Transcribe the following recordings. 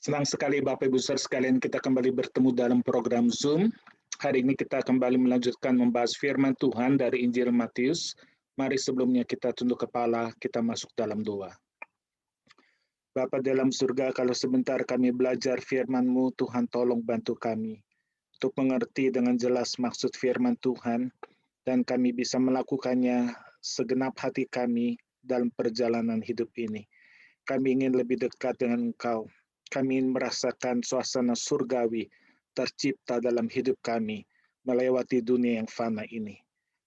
Senang sekali Bapak Ibu Saudara sekalian kita kembali bertemu dalam program Zoom. Hari ini kita kembali melanjutkan membahas firman Tuhan dari Injil Matius. Mari sebelumnya kita tunduk kepala, kita masuk dalam doa. Bapa dalam surga, kalau sebentar kami belajar firman-Mu, Tuhan tolong bantu kami untuk mengerti dengan jelas maksud firman Tuhan dan kami bisa melakukannya segenap hati kami dalam perjalanan hidup ini. Kami ingin lebih dekat dengan Engkau. Kami ingin merasakan suasana surgawi tercipta dalam hidup kami melewati dunia yang fana ini.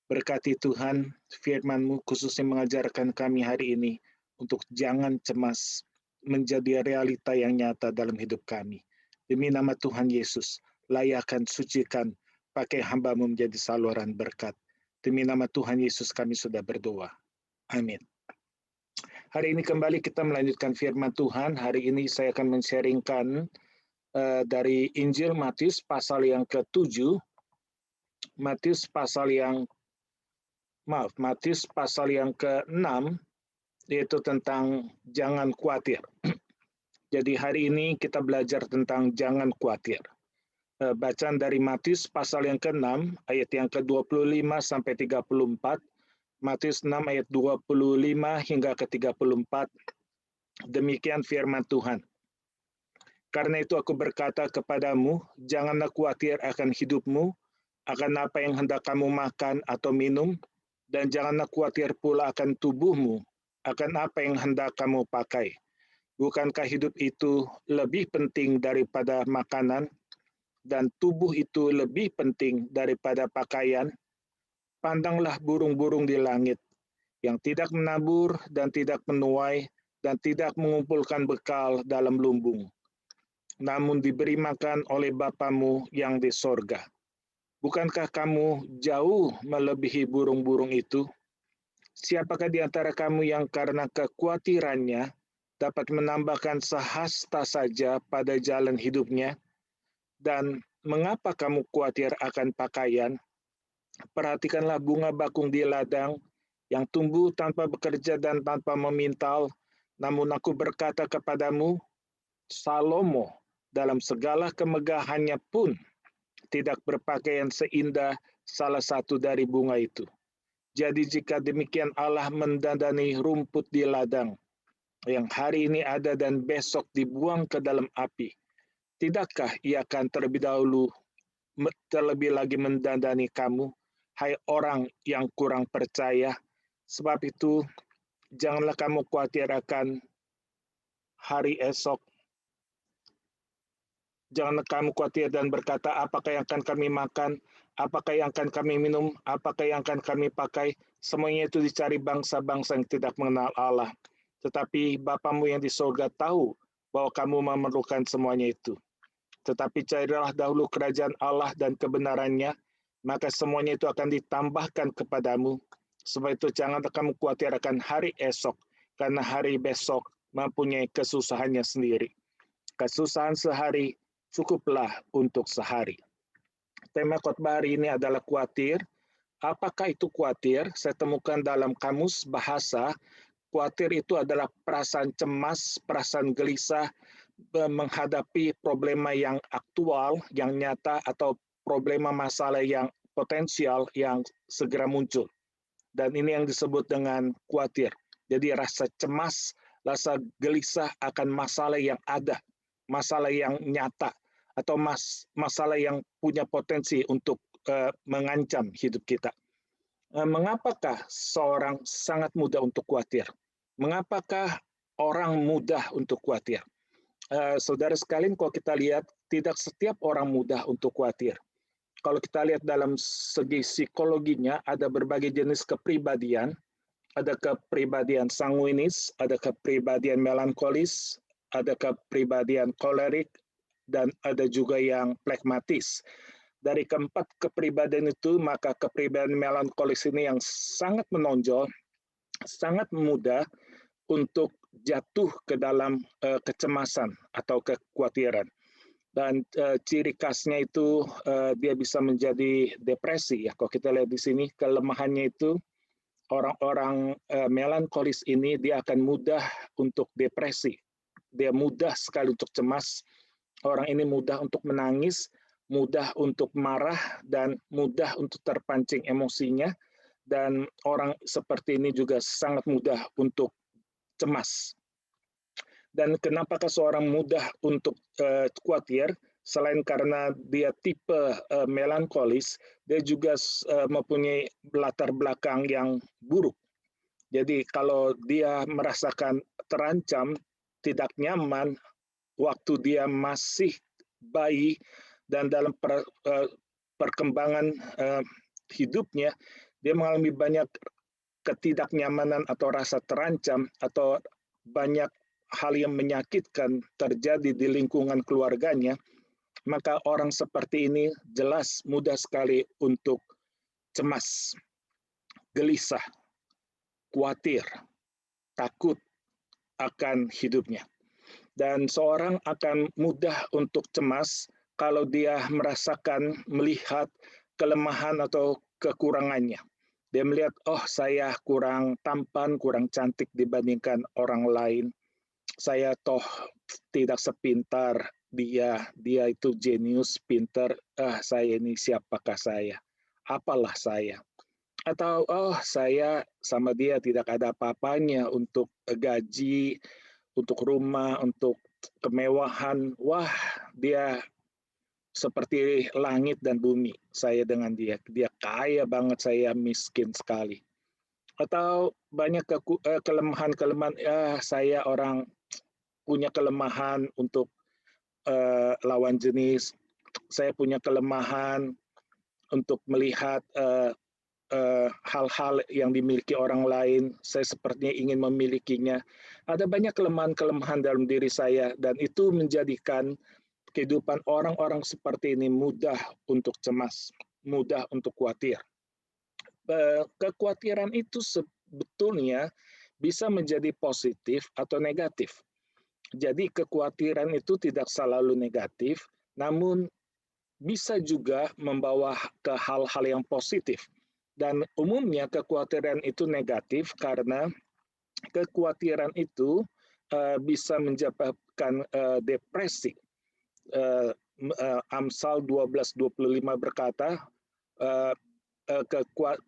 Berkati Tuhan, firman-Mu khususnya mengajarkan kami hari ini untuk jangan cemas menjadi realita yang nyata dalam hidup kami. Demi nama Tuhan Yesus, layakan, sucikan, pakai hamba-Mu menjadi saluran berkat. Demi nama Tuhan Yesus kami sudah berdoa. Amin. Hari ini kembali kita melanjutkan firman Tuhan. Hari ini saya akan men-sharingkan dari Injil Matius pasal yang ke-7. Matius pasal yang ke-6, yaitu tentang jangan khawatir. Jadi hari ini kita belajar tentang jangan khawatir. Bacaan dari Matius pasal yang ke-6, ayat yang ke-25 sampai 34. Matius 6 ayat 25 hingga ke-34. Demikian firman Tuhan. Karena itu aku berkata kepadamu, janganlah khawatir akan hidupmu, akan apa yang hendak kamu makan atau minum, dan janganlah khawatir pula akan tubuhmu, akan apa yang hendak kamu pakai. Bukankah hidup itu lebih penting daripada makanan, dan tubuh itu lebih penting daripada pakaian? Pandanglah burung-burung di langit, yang tidak menabur dan tidak menuai, dan tidak mengumpulkan bekal dalam lumbung. Namun diberi makan oleh Bapamu yang di sorga. Bukankah kamu jauh melebihi burung-burung itu? Siapakah di antara kamu yang karena kekhawatirannya dapat menambahkan sehasta saja pada jalan hidupnya? Dan mengapa kamu khawatir akan pakaian? Perhatikanlah bunga bakung di ladang yang tumbuh tanpa bekerja dan tanpa memintal. Namun aku berkata kepadamu, Salomo dalam segala kemegahannya pun tidak berpakaian seindah salah satu dari bunga itu. Jadi jika demikian Allah mendandani rumput di ladang yang hari ini ada dan besok dibuang ke dalam api, tidakkah ia akan terlebih lagi mendandani kamu, hai orang yang kurang percaya? Sebab itu, janganlah kamu khawatir akan hari esok. Janganlah kamu khawatir dan berkata, apakah yang akan kami makan, apakah yang akan kami minum, apakah yang akan kami pakai. Semuanya itu dicari bangsa-bangsa yang tidak mengenal Allah. Tetapi Bapamu yang di surga tahu bahwa kamu memerlukan semuanya itu. Tetapi carilah dahulu kerajaan Allah dan kebenarannya, maka semuanya itu akan ditambahkan kepadamu. Sebab itu janganlah kamu khawatir akan hari esok, karena hari besok mempunyai kesusahannya sendiri. Kesusahan sehari cukuplah untuk sehari. Tema khotbah hari ini adalah khawatir. Apakah itu khawatir? Saya temukan dalam kamus bahasa, khawatir itu adalah perasaan cemas, perasaan gelisah, menghadapi problema yang aktual, yang nyata, atau problema masalah yang potensial yang segera muncul. Dan ini yang disebut dengan khawatir. Jadi rasa cemas, rasa gelisah akan masalah yang ada, masalah yang nyata, atau masalah yang punya potensi untuk mengancam hidup kita. Mengapakah seorang sangat mudah untuk khawatir? Mengapakah orang mudah untuk khawatir? Saudara sekalian, kalau kita lihat, tidak setiap orang mudah untuk khawatir. Kalau kita lihat dalam segi psikologinya, ada berbagai jenis kepribadian. Ada kepribadian sanguinis, ada kepribadian melankolis, ada kepribadian kolerik, dan ada juga yang plekmatis. Dari keempat kepribadian itu, maka kepribadian melankolis ini yang sangat menonjol, sangat mudah untuk jatuh ke dalam kecemasan atau kekhawatiran. Dan ciri khasnya itu dia bisa menjadi depresi. Ya, kalau kita lihat di sini kelemahannya itu orang-orang melankolis ini dia akan mudah untuk depresi. dia mudah sekali untuk cemas. Orang ini mudah untuk menangis, mudah untuk marah, dan mudah untuk terpancing emosinya. Dan orang seperti ini juga sangat mudah untuk cemas. Dan kenapakah seorang mudah untuk khawatir? Selain karena dia tipe melankolis, dia juga mempunyai latar belakang yang buruk. Jadi kalau dia merasakan terancam, tidak nyaman, waktu dia masih bayi dan dalam perkembangan hidupnya, dia mengalami banyak ketidaknyamanan atau rasa terancam atau banyak hal yang menyakitkan terjadi di lingkungan keluarganya, maka orang seperti ini jelas mudah sekali untuk cemas, gelisah, khawatir, takut akan hidupnya. Dan seorang akan mudah untuk cemas kalau dia merasakan, melihat kelemahan atau kekurangannya. Dia melihat, oh saya kurang tampan, kurang cantik dibandingkan orang lain. Saya toh tidak sepintar dia itu jenius, pintar, saya ini siapakah saya? Apalah saya? Atau, oh saya sama dia tidak ada apa-apanya untuk gaji, untuk rumah, untuk kemewahan. Wah, dia seperti langit dan bumi, saya dengan dia. Dia kaya banget, saya miskin sekali. Atau banyak kelemahan-kelemahan, saya orang punya kelemahan untuk lawan jenis, saya punya kelemahan untuk melihat hal-hal yang dimiliki orang lain, saya sepertinya ingin memilikinya. Ada banyak kelemahan-kelemahan dalam diri saya, dan itu menjadikan kehidupan orang-orang seperti ini mudah untuk cemas, mudah untuk khawatir. Kekhawatiran itu sebetulnya bisa menjadi positif atau negatif. Jadi kekhawatiran itu tidak selalu negatif, namun bisa juga membawa ke hal-hal yang positif. Dan umumnya kekhawatiran itu negatif karena kekhawatiran itu bisa menyebabkan depresi. Amsal 12:25 berkata,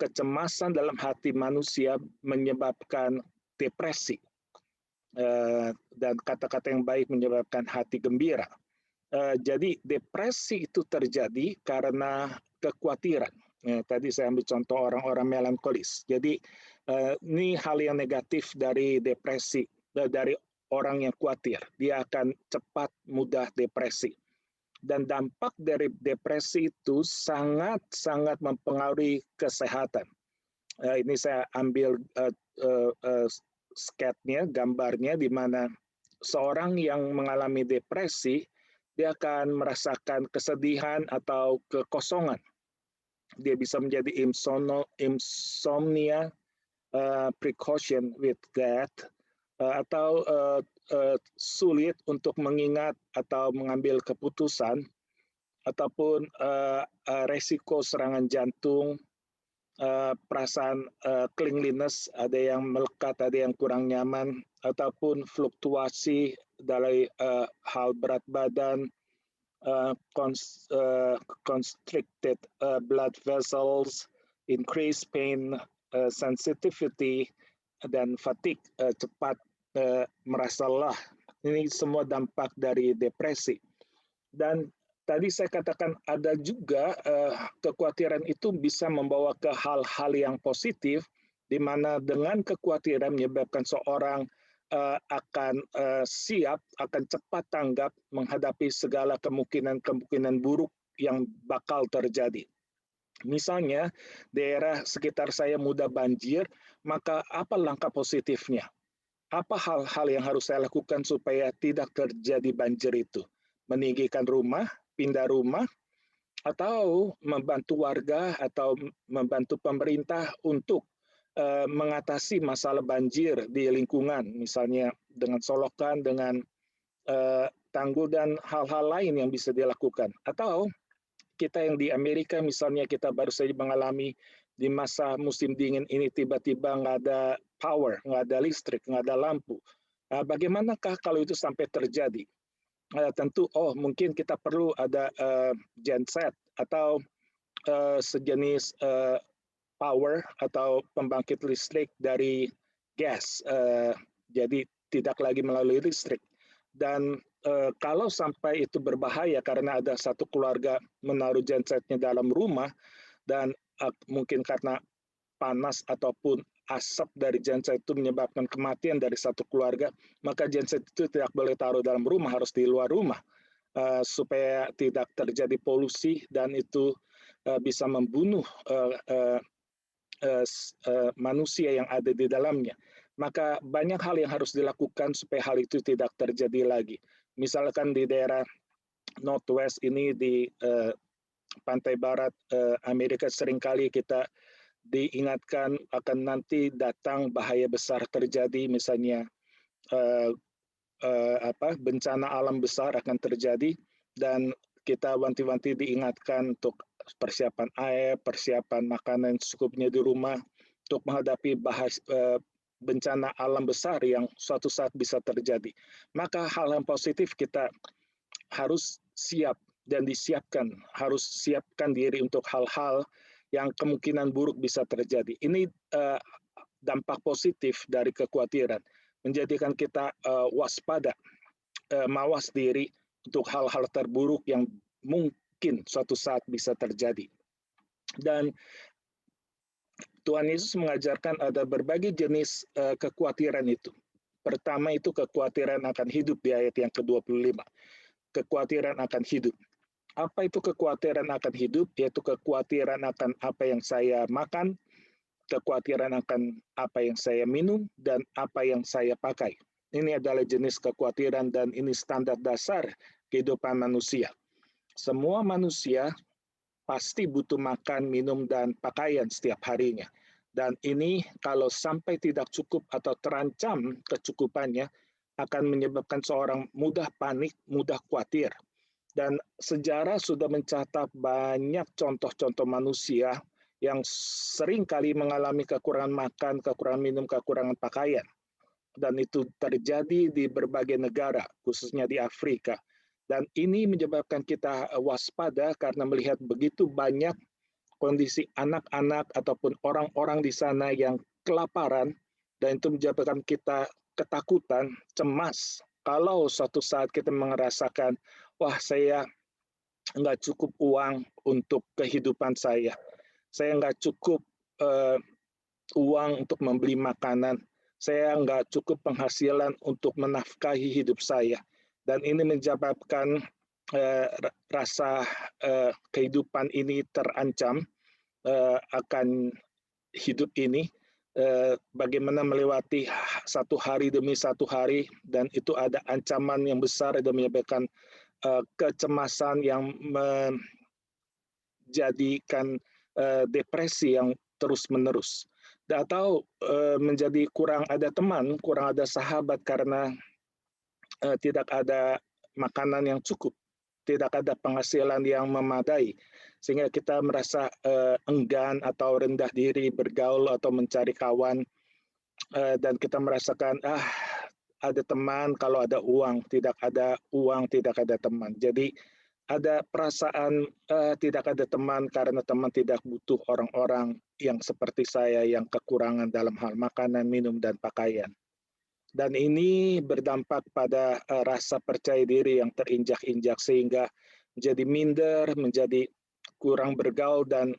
kecemasan dalam hati manusia menyebabkan depresi. Dan kata-kata yang baik menyebabkan hati gembira. Jadi depresi itu terjadi karena kekhawatiran. Tadi saya ambil contoh orang-orang melankolis. Jadi ini hal yang negatif dari depresi, dari orang yang khawatir. Dia akan cepat mudah depresi. Dan dampak dari depresi itu sangat-sangat mempengaruhi kesehatan. Ini saya ambil sketnya, gambarnya, di mana seorang yang mengalami depresi, dia akan merasakan kesedihan atau kekosongan. Dia bisa menjadi insomnia, precaution with that, atau sulit untuk mengingat atau mengambil keputusan, ataupun resiko serangan jantung, perasaan cleanliness, ada yang melekat, ada yang kurang nyaman, ataupun fluktuasi dari hal berat badan, constricted blood vessels, increased pain sensitivity, dan fatigue, cepat merasa lelah. Ini semua dampak dari depresi. Dan tadi saya katakan ada juga kekhawatiran itu bisa membawa ke hal-hal yang positif, di mana dengan kekhawatiran menyebabkan seorang akan siap, akan cepat tanggap menghadapi segala kemungkinan buruk yang bakal terjadi. Misalnya, daerah sekitar saya mudah banjir, maka apa langkah positifnya? Apa hal-hal yang harus saya lakukan supaya tidak terjadi banjir itu? Meninggikan rumah, pindah rumah, atau membantu warga atau membantu pemerintah untuk mengatasi masalah banjir di lingkungan, misalnya dengan solokan, dengan tanggul, dan hal-hal lain yang bisa dilakukan. Atau kita yang di Amerika misalnya, kita baru saja mengalami di masa musim dingin ini, tiba-tiba nggak ada power, nggak ada listrik, nggak ada lampu. Bagaimanakah kalau itu sampai terjadi? Tentu, mungkin kita perlu ada genset atau sejenis power atau pembangkit listrik dari gas, jadi tidak lagi melalui listrik. Dan kalau sampai itu berbahaya karena ada satu keluarga menaruh gensetnya dalam rumah dan mungkin karena panas ataupun asap dari genset itu menyebabkan kematian dari satu keluarga, maka genset itu tidak boleh taruh dalam rumah, harus di luar rumah supaya tidak terjadi polusi dan itu bisa membunuh manusia yang ada di dalamnya. Maka banyak hal yang harus dilakukan supaya hal itu tidak terjadi lagi. Misalkan di daerah Northwest ini di pantai barat Amerika seringkali kita diingatkan akan nanti datang bahaya besar terjadi, misalnya bencana alam besar akan terjadi dan kita wanti-wanti diingatkan untuk persiapan air, persiapan makanan secukupnya di rumah untuk menghadapi bencana alam besar yang suatu saat bisa terjadi. Maka hal yang positif kita harus siap dan disiapkan, harus siapkan diri untuk hal-hal yang kemungkinan buruk bisa terjadi. Ini dampak positif dari kekhawatiran, menjadikan kita waspada, mawas diri untuk hal-hal terburuk yang mungkin suatu saat bisa terjadi. Dan Tuhan Yesus mengajarkan ada berbagai jenis kekhawatiran itu. Pertama itu kekhawatiran akan hidup di ayat yang ke-25. Kekhawatiran akan hidup. Apa itu kekhawatiran akan hidup? Yaitu kekhawatiran akan apa yang saya makan, kekhawatiran akan apa yang saya minum, dan apa yang saya pakai. Ini adalah jenis kekhawatiran dan ini standar dasar kehidupan manusia. Semua manusia pasti butuh makan, minum, dan pakaian setiap harinya. Dan ini kalau sampai tidak cukup atau terancam kecukupannya, akan menyebabkan seorang mudah panik, mudah khawatir. Dan sejarah sudah mencatat banyak contoh-contoh manusia yang sering kali mengalami kekurangan makan, kekurangan minum, kekurangan pakaian. Dan itu terjadi di berbagai negara, khususnya di Afrika. Dan ini menyebabkan kita waspada karena melihat begitu banyak kondisi anak-anak ataupun orang-orang di sana yang kelaparan, dan itu menyebabkan kita ketakutan, cemas. Kalau suatu saat kita merasakan, wah saya nggak cukup uang untuk kehidupan saya nggak cukup uang untuk membeli makanan, saya nggak cukup penghasilan untuk menafkahi hidup saya. Dan ini menyebabkan rasa kehidupan ini terancam akan hidup ini, bagaimana melewati satu hari demi satu hari, dan itu ada ancaman yang besar dan menyebabkan kecemasan yang menjadikan depresi yang terus-menerus. Atau menjadi kurang ada teman, kurang ada sahabat karena tidak ada makanan yang cukup, tidak ada penghasilan yang memadai, sehingga kita merasa enggan atau rendah diri bergaul atau mencari kawan, dan kita merasakan ada teman kalau ada uang, tidak ada uang tidak ada teman. Jadi ada perasaan tidak ada teman karena teman tidak butuh orang-orang yang seperti saya yang kekurangan dalam hal makanan, minum, dan pakaian. Dan ini berdampak pada rasa percaya diri yang terinjak-injak sehingga menjadi minder, menjadi kurang bergaul dan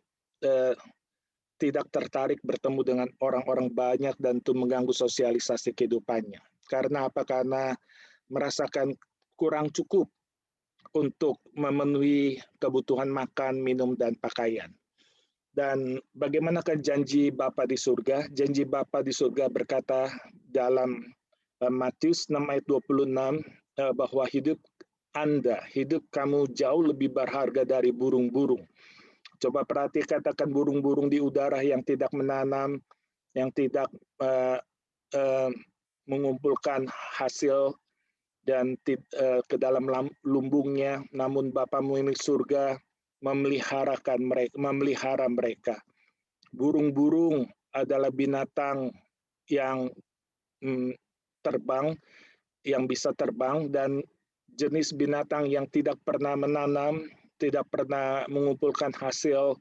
tidak tertarik bertemu dengan orang-orang banyak dan itu mengganggu sosialisasi kehidupannya. Karena apa? Karena merasakan kurang cukup untuk memenuhi kebutuhan makan, minum, dan pakaian. Dan bagaimanakah janji Bapa di surga? Janji Bapa di surga berkata dalam Matius 6 ayat 26 bahwa hidup Anda, hidup kamu jauh lebih berharga dari burung-burung. Coba perhatikan katakan burung-burung di udara yang tidak menanam, yang tidak mengumpulkan hasil dan ke dalam lumbungnya, namun Bapamu di surga memelihara mereka. Burung-burung adalah binatang yang bisa terbang, dan jenis binatang yang tidak pernah menanam, tidak pernah mengumpulkan hasilnya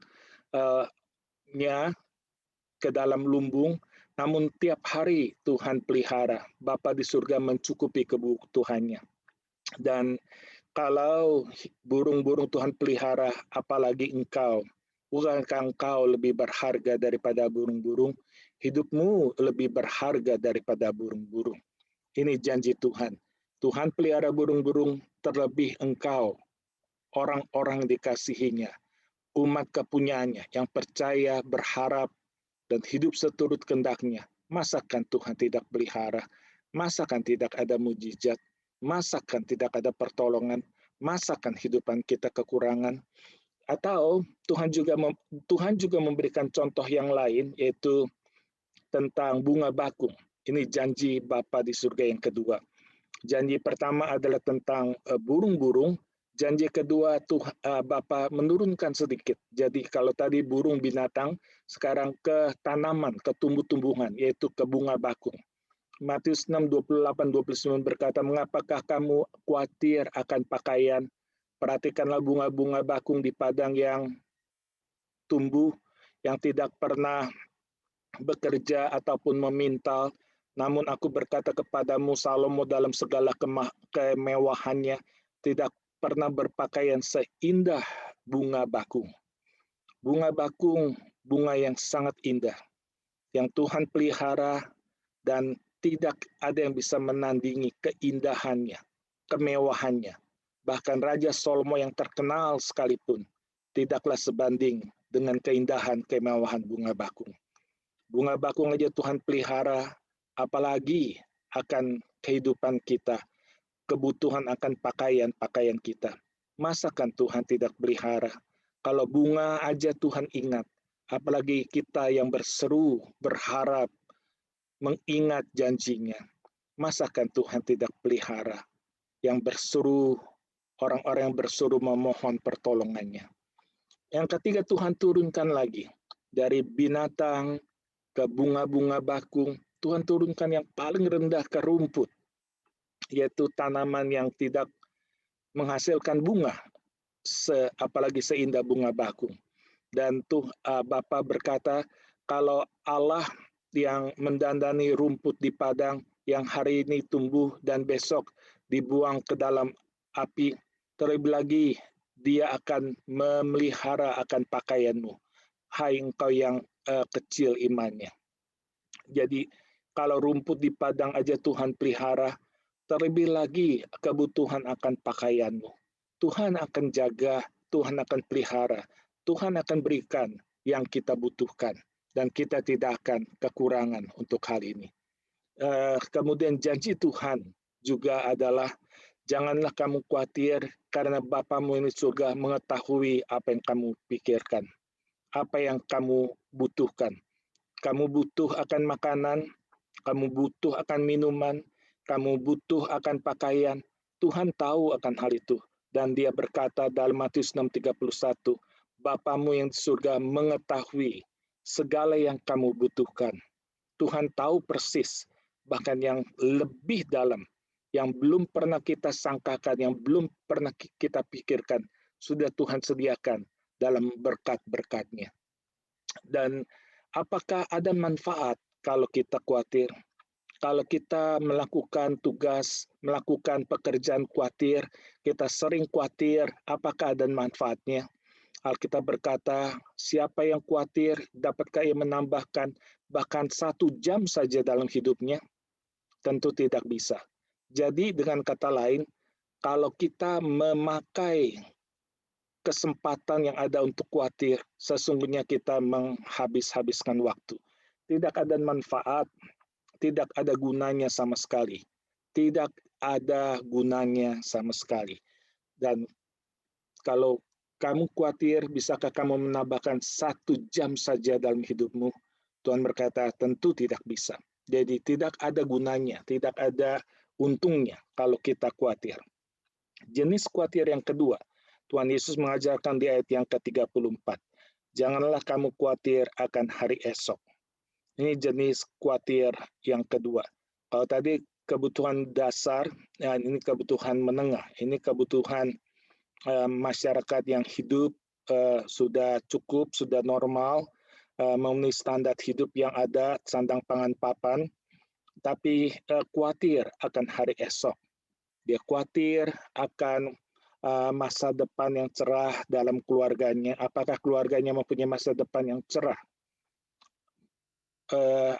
ke dalam lumbung, namun tiap hari Tuhan pelihara. Bapa di surga mencukupi kebutuhannya. Dan kalau burung-burung Tuhan pelihara, apalagi engkau. Bukankah engkau lebih berharga daripada burung-burung? Hidupmu lebih berharga daripada burung-burung. Ini janji Tuhan. Tuhan pelihara burung-burung, terlebih engkau, orang-orang dikasihinya, umat kepunyaannya yang percaya, berharap, dan hidup seturut kehendaknya. Masakan Tuhan tidak pelihara? Masakan tidak ada mujizat? Masakan tidak ada pertolongan? Masakan hidupan kita kekurangan? Atau Tuhan juga memberikan contoh yang lain, yaitu tentang bunga bakung. Ini janji Bapa di surga yang kedua. Janji pertama adalah tentang burung-burung. Janji kedua Bapa menurunkan sedikit. Jadi kalau tadi burung binatang, sekarang ke tanaman, ke tumbuh-tumbuhan, yaitu ke bunga bakung. Matius 6, 28-29 berkata, mengapakah kamu khawatir akan pakaian? Perhatikanlah bunga-bunga bakung di padang yang tumbuh, yang tidak pernah bekerja ataupun memintal. Namun aku berkata kepadamu, Salomo dalam segala kemewahannya tidak pernah berpakaian seindah bunga bakung. Bunga bakung, bunga yang sangat indah, yang Tuhan pelihara, dan tidak ada yang bisa menandingi keindahannya, kemewahannya. Bahkan Raja Salomo yang terkenal sekalipun tidaklah sebanding dengan keindahan kemewahan bunga bakung. Bunga bakung aja Tuhan pelihara, apalagi akan kehidupan kita, kebutuhan akan pakaian kita. Masakan Tuhan tidak pelihara? Kalau bunga aja Tuhan ingat, apalagi kita yang berseru, berharap, mengingat janjinya. Masakan Tuhan tidak pelihara? Yang berseru, orang-orang yang berseru memohon pertolongannya. Yang ketiga, Tuhan turunkan lagi dari binatang ke bunga-bunga bakung. Tuhan turunkan yang paling rendah ke rumput, yaitu tanaman yang tidak menghasilkan bunga, apalagi seindah bunga bakung. Dan Bapa berkata, kalau Allah yang mendandani rumput di padang yang hari ini tumbuh dan besok dibuang ke dalam api, terlebih lagi Dia akan memelihara akan pakaianmu, hai engkau yang kecil imannya. Jadi kalau rumput di padang aja Tuhan pelihara, terlebih lagi kebutuhan akan pakaianmu. Tuhan akan jaga, Tuhan akan pelihara, Tuhan akan berikan yang kita butuhkan, dan kita tidak akan kekurangan untuk hal ini. Kemudian janji Tuhan juga adalah, janganlah kamu khawatir, karena Bapamu yang di surga mengetahui apa yang kamu pikirkan, apa yang kamu butuhkan. Kamu butuh akan makanan, kamu butuh akan minuman, kamu butuh akan pakaian. Tuhan tahu akan hal itu. Dan Dia berkata dalam Matius 6:31, Bapamu yang di surga mengetahui segala yang kamu butuhkan. Tuhan tahu persis, bahkan yang lebih dalam, yang belum pernah kita sangkakan, yang belum pernah kita pikirkan, sudah Tuhan sediakan dalam berkat-berkat-Nya. Dan apakah ada manfaat kalau kita khawatir? Kalau kita melakukan tugas, melakukan pekerjaan khawatir, kita sering khawatir, apakah ada manfaatnya? Alkitab berkata, siapa yang khawatir, dapatkah ia menambahkan bahkan 1 jam saja dalam hidupnya? Tentu tidak bisa. Jadi dengan kata lain, kalau kita memakai kesempatan yang ada untuk khawatir, sesungguhnya kita menghabis-habiskan waktu. Tidak ada manfaat, tidak ada gunanya sama sekali. Tidak ada gunanya sama sekali. Dan kalau kamu khawatir, bisakah kamu menambahkan 1 jam saja dalam hidupmu? Tuhan berkata, tentu tidak bisa. Jadi tidak ada gunanya, tidak ada untungnya kalau kita khawatir. Jenis khawatir yang kedua, Tuhan Yesus mengajarkan di ayat yang ke-34. Janganlah kamu khawatir akan hari esok. Ini jenis khawatir yang kedua. Kalau tadi kebutuhan dasar, dan ini kebutuhan menengah, ini kebutuhan masyarakat yang hidup sudah cukup, sudah normal, memenuhi standar hidup yang ada, sandang pangan papan, tapi khawatir akan hari esok. Dia khawatir akan masa depan yang cerah dalam keluarganya. Apakah keluarganya mempunyai masa depan yang cerah?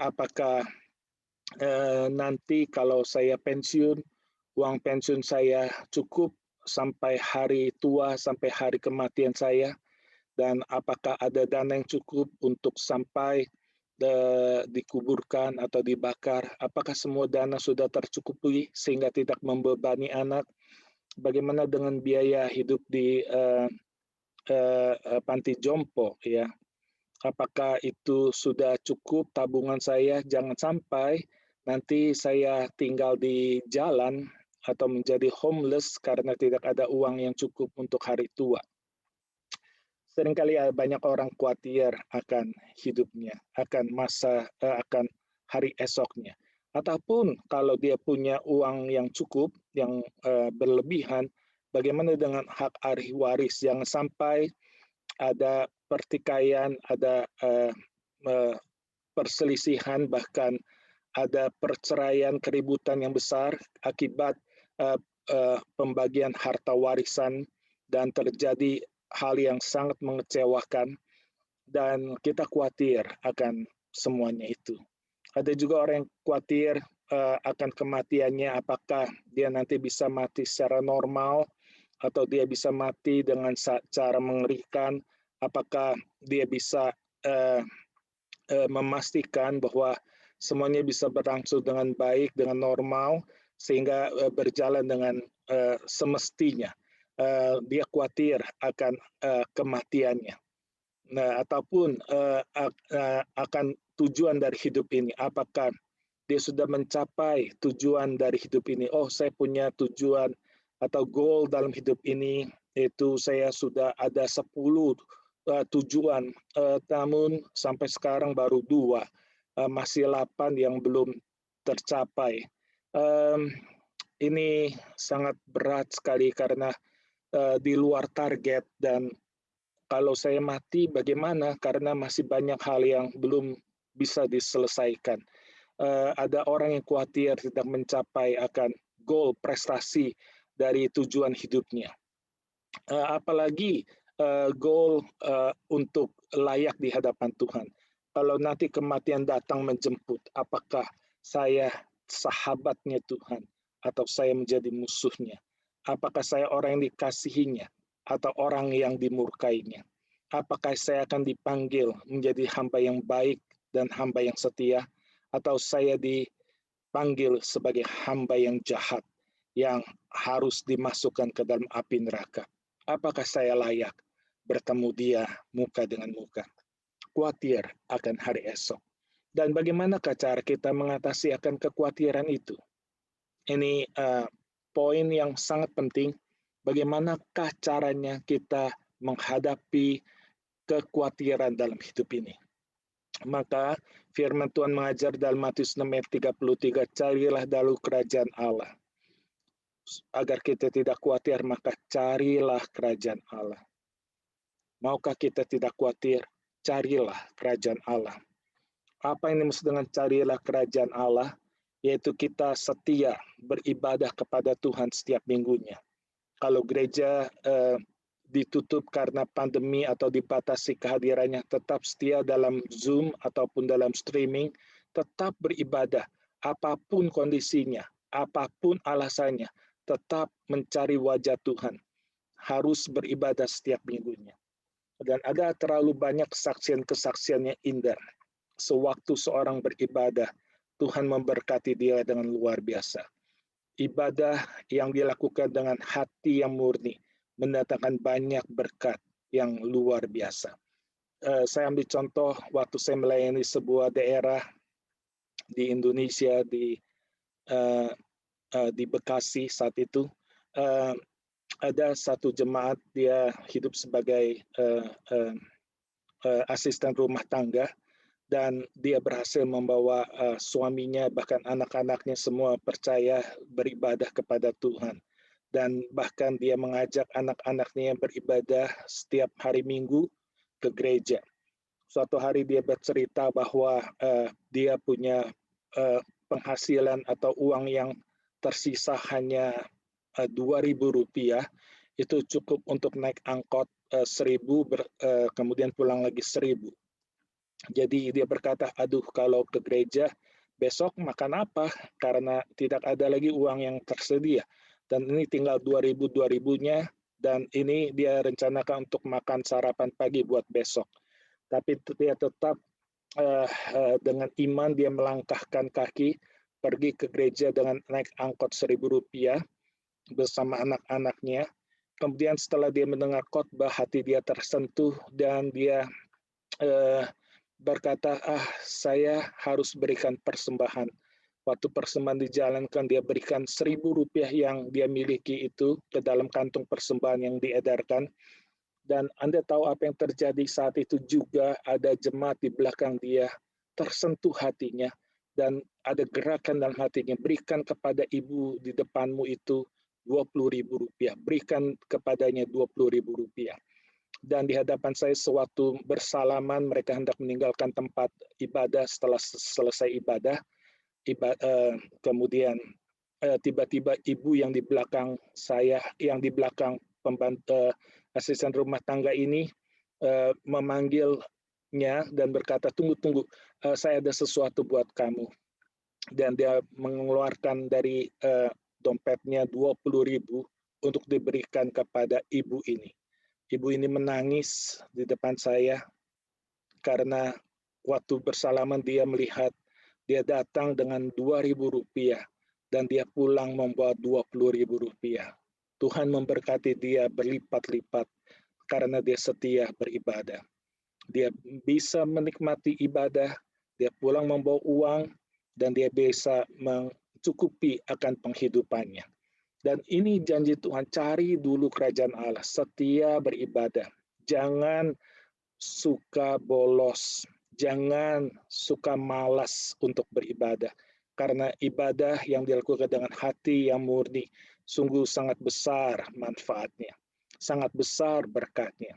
Apakah nanti kalau saya pensiun, uang pensiun saya cukup sampai hari tua, sampai hari kematian saya? Dan apakah ada dana yang cukup untuk sampai dikuburkan atau dibakar? Apakah semua dana sudah tercukupi sehingga tidak membebani anak? Bagaimana dengan biaya hidup di panti jompo, ya? Apakah itu sudah cukup tabungan saya? Jangan sampai nanti saya tinggal di jalan atau menjadi homeless karena tidak ada uang yang cukup untuk hari tua. Seringkali banyak orang khawatir akan hidupnya, akan hari esoknya. Ataupun kalau dia punya uang yang cukup, yang berlebihan, bagaimana dengan hak ahli waris? Jangan sampai ada pertikaian, ada perselisihan, bahkan ada perceraian, keributan yang besar akibat pembagian harta warisan, dan terjadi hal yang sangat mengecewakan, dan kita khawatir akan semuanya itu. Ada juga orang yang khawatir akan kematiannya, apakah dia nanti bisa mati secara normal atau dia bisa mati dengan cara mengerikan, apakah dia bisa memastikan bahwa semuanya bisa berlangsung dengan baik, dengan normal, sehingga berjalan dengan semestinya. Dia khawatir akan kematiannya. Nah, ataupun akan tujuan dari hidup ini. Apakah dia sudah mencapai tujuan dari hidup ini? Oh, saya punya tujuan atau goal dalam hidup ini, itu saya sudah ada 10 tujuan, namun sampai sekarang baru 2, masih 8 yang belum tercapai. Ini sangat berat sekali karena di luar target, dan kalau saya mati bagaimana? Karena masih banyak hal yang belum bisa diselesaikan. Ada orang yang khawatir tidak mencapai akan goal, prestasi dari tujuan hidupnya. Apalagi goal untuk layak di hadapan Tuhan. Kalau nanti kematian datang menjemput, apakah saya sahabatnya Tuhan atau saya menjadi musuhnya? Apakah saya orang yang dikasihinya atau orang yang dimurkainya? Apakah saya akan dipanggil menjadi hamba yang baik dan hamba yang setia, atau saya dipanggil sebagai hamba yang jahat yang harus dimasukkan ke dalam api neraka? Apakah saya layak bertemu dia muka dengan muka? Khawatir akan hari esok. Dan bagaimanakah cara kita mengatasi akan kekhawatiran itu? Ini poin yang sangat penting. Bagaimanakah caranya kita menghadapi kekhawatiran dalam hidup ini? Maka firman Tuhan mengajar dalam Matius 6 ayat 33, carilah dahulu kerajaan Allah. Agar kita tidak khawatir, maka carilah kerajaan Allah. Maukah kita tidak khawatir? Carilah kerajaan Allah. Apa yang dimaksud dengan carilah kerajaan Allah? Yaitu kita setia beribadah kepada Tuhan setiap minggunya. Kalau gereja ditutup karena pandemi atau dibatasi kehadirannya, tetap setia dalam Zoom ataupun dalam streaming, tetap beribadah apapun kondisinya, apapun alasannya, tetap mencari wajah Tuhan, harus beribadah setiap minggunya. Dan ada terlalu banyak kesaksian-kesaksian yang indah. Sewaktu seorang beribadah, Tuhan memberkati dia dengan luar biasa. Ibadah yang dilakukan dengan hati yang murni mendatangkan banyak berkat yang luar biasa. Saya ambil contoh waktu saya melayani sebuah daerah di Indonesia, di Bekasi saat itu, ada satu jemaat, dia hidup sebagai asisten rumah tangga, dan dia berhasil membawa suaminya bahkan anak-anaknya semua percaya beribadah kepada Tuhan. Dan bahkan dia mengajak anak-anaknya beribadah setiap hari Minggu ke gereja. Suatu hari dia bercerita bahwa dia punya penghasilan atau uang yang tersisa hanya Rp2.000, itu cukup untuk naik angkot 1.000, kemudian pulang lagi 1.000. Jadi dia berkata, aduh kalau ke gereja besok makan apa? Karena tidak ada lagi uang yang tersedia. Dan ini tinggal 2.000-2.000-nya, dan ini dia rencanakan untuk makan sarapan pagi buat besok. Tapi dia tetap dengan iman dia melangkahkan kaki pergi ke gereja dengan naik angkot Rp1.000 bersama anak-anaknya. Kemudian setelah dia mendengar khotbah, hati dia tersentuh dan dia berkata, saya harus berikan persembahan. Waktu persembahan dijalankan, dia berikan Rp1.000 yang dia miliki itu ke dalam kantung persembahan yang diedarkan. Dan Anda tahu apa yang terjadi saat itu juga, ada jemaat di belakang dia tersentuh hatinya dan ada gerakan dalam hatinya, berikan kepada ibu di depanmu itu Rp20.000, berikan kepadanya Rp20.000. Dan di hadapan saya sewaktu bersalaman, mereka hendak meninggalkan tempat ibadah setelah selesai ibadah. Kemudian tiba-tiba ibu yang di belakang saya, yang di belakang pembantu asisten rumah tangga ini memanggilnya dan berkata, tunggu, saya ada sesuatu buat kamu. Dan dia mengeluarkan dari dompetnya 20.000 untuk diberikan kepada ibu ini. Ibu ini menangis di depan saya karena waktu bersalaman dia melihat dia datang dengan Rp2.000 dan dia pulang membawa Rp20.000. Tuhan memberkati dia berlipat-lipat karena dia setia beribadah. Dia bisa menikmati ibadah, dia pulang membawa uang, dan dia bisa mencukupi akan penghidupannya. Dan ini janji Tuhan, cari dulu kerajaan Allah, setia beribadah. Jangan suka bolos, jangan suka malas untuk beribadah. Karena ibadah yang dilakukan dengan hati yang murni, sungguh sangat besar manfaatnya, sangat besar berkatnya.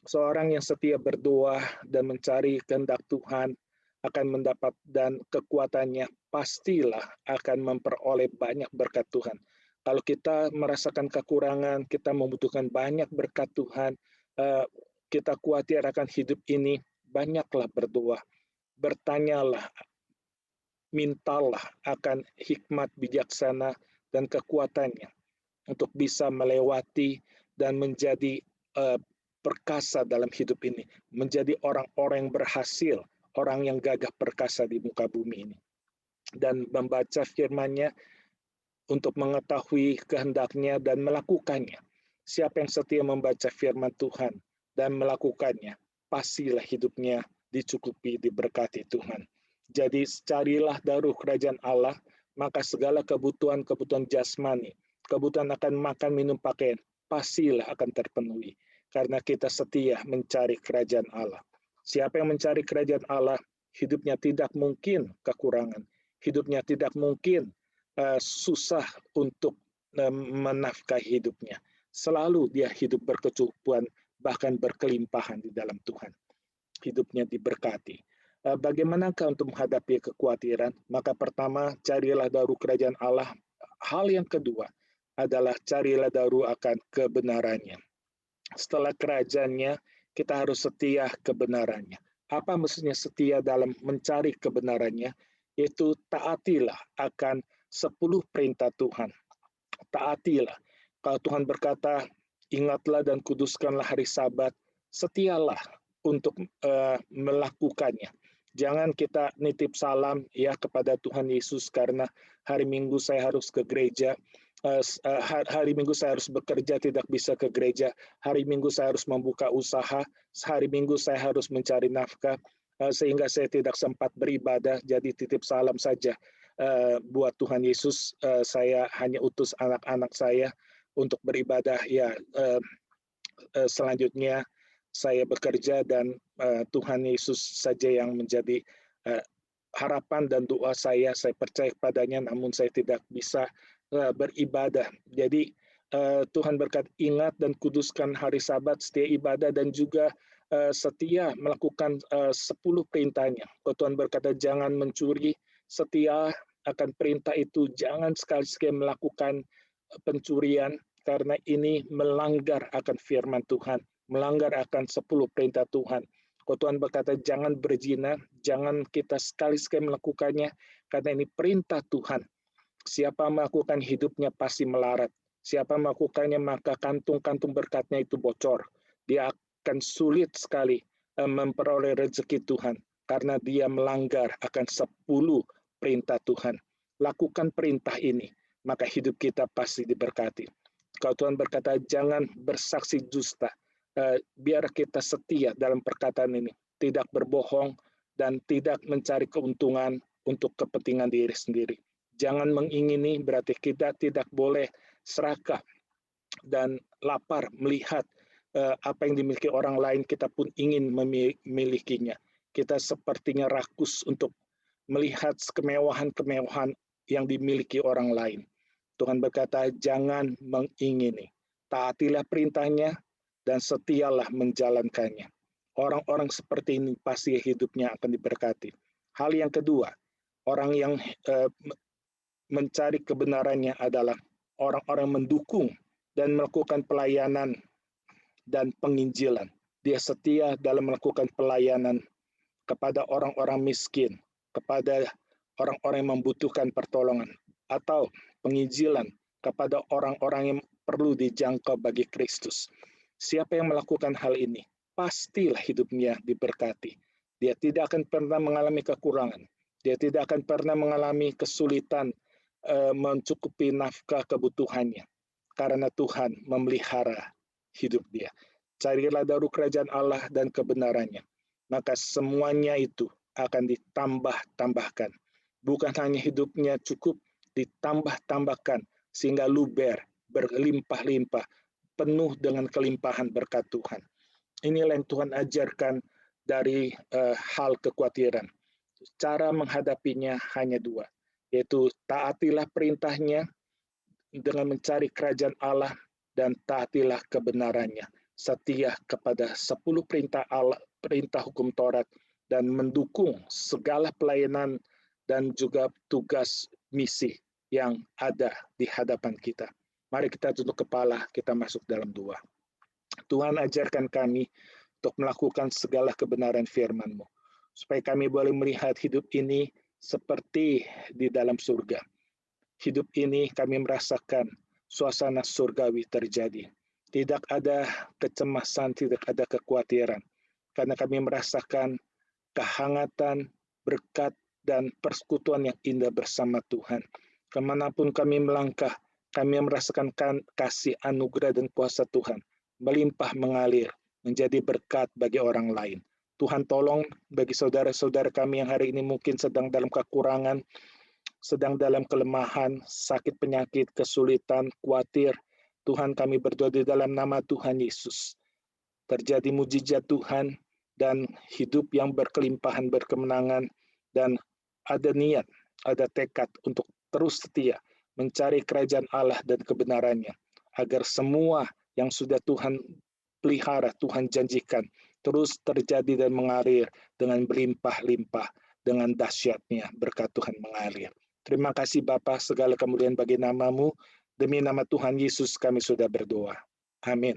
Seorang yang setia berdoa dan mencari kehendak Tuhan akan mendapat, dan kekuatannya pastilah akan memperoleh banyak berkat Tuhan. Kalau kita merasakan kekurangan, kita membutuhkan banyak berkat Tuhan, kita khawatir akan hidup ini, banyaklah berdoa, bertanyalah, mintalah akan hikmat bijaksana dan kekuatannya untuk bisa melewati dan menjadi perkasa dalam hidup ini, menjadi orang-orang yang berhasil, orang yang gagah perkasa di muka bumi ini. Dan membaca firman-Nya untuk mengetahui kehendaknya dan melakukannya. Siapa yang setia membaca firman Tuhan dan melakukannya, pastilah hidupnya dicukupi, diberkati Tuhan. Jadi carilah dahulu kerajaan Allah, maka segala kebutuhan jasmani, kebutuhan akan makan, minum, pakaian, pastilah akan terpenuhi. Karena kita setia mencari kerajaan Allah. Siapa yang mencari kerajaan Allah, hidupnya tidak mungkin kekurangan. Hidupnya tidak mungkin susah untuk menafkahi hidupnya. Selalu dia hidup berkecukupan, bahkan berkelimpahan di dalam Tuhan. Hidupnya diberkati. Bagaimanakah untuk menghadapi kekhawatiran? Maka pertama, carilah dahulu kerajaan Allah. Hal yang kedua adalah carilah dahulu akan kebenarannya. Setelah kerajaannya, kita harus setia kebenarannya. Apa maksudnya setia dalam mencari kebenarannya? Yaitu taatilah akan 10 perintah Tuhan. Taatilah. Kalau Tuhan berkata, ingatlah dan kuduskanlah hari Sabat, setialah untuk melakukannya. Jangan kita nitip salam ya kepada Tuhan Yesus karena hari Minggu saya harus ke gereja, hari Minggu saya harus bekerja, tidak bisa ke gereja, hari Minggu saya harus membuka usaha, hari Minggu saya harus mencari nafkah, sehingga saya tidak sempat beribadah, jadi titip salam saja. Buat Tuhan Yesus, saya hanya utus anak-anak saya untuk beribadah. Ya, selanjutnya saya bekerja dan Tuhan Yesus saja yang menjadi harapan dan doa saya percaya kepadanya, namun saya tidak bisa beribadah. Jadi Tuhan berkata, ingat dan kuduskan hari Sabat, setia ibadah, dan juga setia melakukan 10 perintahnya. Tuhan berkata, jangan mencuri, setia akan perintah itu, jangan sekali-sekali melakukan pencurian, karena ini melanggar akan firman Tuhan, melanggar akan 10 perintah Tuhan. Kalau Tuhan berkata jangan berzina, jangan kita sekali-sekali melakukannya, karena ini perintah Tuhan. Siapa melakukan hidupnya pasti melarat. Siapa melakukannya maka kantung-kantung berkatnya itu bocor. Dia akan sulit sekali memperoleh rezeki Tuhan, karena dia melanggar akan 10 perintah Tuhan. Lakukan perintah ini, maka hidup kita pasti diberkati. Kalau Tuhan berkata jangan bersaksi dusta, biar kita setia dalam perkataan ini, tidak berbohong dan tidak mencari keuntungan untuk kepentingan diri sendiri. Jangan mengingini, berarti kita tidak boleh serakah dan lapar melihat apa yang dimiliki orang lain, kita pun ingin memilikinya. Kita sepertinya rakus untuk melihat kemewahan-kemewahan yang dimiliki orang lain. Tuhan berkata, jangan mengingini. Taatilah perintahnya dan setialah menjalankannya. Orang-orang seperti ini pasti hidupnya akan diberkati. Hal yang kedua, orang yang mencari kebenarannya adalah orang-orang mendukung dan melakukan pelayanan dan penginjilan. Dia setia dalam melakukan pelayanan kepada orang-orang miskin, kepada orang-orang yang membutuhkan pertolongan, atau penginjilan kepada orang-orang yang perlu dijangkau bagi Kristus. Siapa yang melakukan hal ini, pastilah hidupnya diberkati. Dia tidak akan pernah mengalami kekurangan. Dia tidak akan pernah mengalami kesulitan mencukupi nafkah kebutuhannya. Karena Tuhan memelihara hidup dia. Carilah dahulu kerajaan Allah dan kebenarannya. Maka semuanya itu akan ditambah-tambahkan. Bukan hanya hidupnya cukup, ditambah-tambahkan sehingga luber, berlimpah-limpah, penuh dengan kelimpahan berkat Tuhan. Inilah yang Tuhan ajarkan dari hal kekhawatiran. Cara menghadapinya hanya dua, yaitu taatilah perintahnya dengan mencari kerajaan Allah dan taatilah kebenarannya. Setia kepada 10 perintah Allah, perintah hukum Taurat, dan mendukung segala pelayanan dan juga tugas misi yang ada di hadapan kita. Mari kita tunduk kepala, kita masuk dalam doa. Tuhan, ajarkan kami untuk melakukan segala kebenaran firman-Mu, supaya kami boleh melihat hidup ini seperti di dalam surga. Hidup ini kami merasakan suasana surgawi terjadi. Tidak ada kecemasan, tidak ada kekhawatiran, karena kami merasakan kehangatan, berkat, dan persekutuan yang indah bersama Tuhan. Kemanapun kami melangkah, kami merasakan kasih anugerah dan kuasa Tuhan melimpah mengalir menjadi berkat bagi orang lain. Tuhan tolong bagi saudara-saudara kami yang hari ini mungkin sedang dalam kekurangan, sedang dalam kelemahan, sakit penyakit, kesulitan, khawatir. Tuhan, kami berdoa di dalam nama Tuhan Yesus. Terjadi mujizat Tuhan dan hidup yang berkelimpahan, berkemenangan, dan ada niat, ada tekad untuk terus setia mencari kerajaan Allah dan kebenarannya, agar semua yang sudah Tuhan pelihara, Tuhan janjikan, terus terjadi dan mengalir dengan berlimpah-limpah, dengan dahsyatnya berkat Tuhan mengalir. Terima kasih Bapa, segala kemuliaan bagi nama-Mu, demi nama Tuhan Yesus kami sudah berdoa. Amin.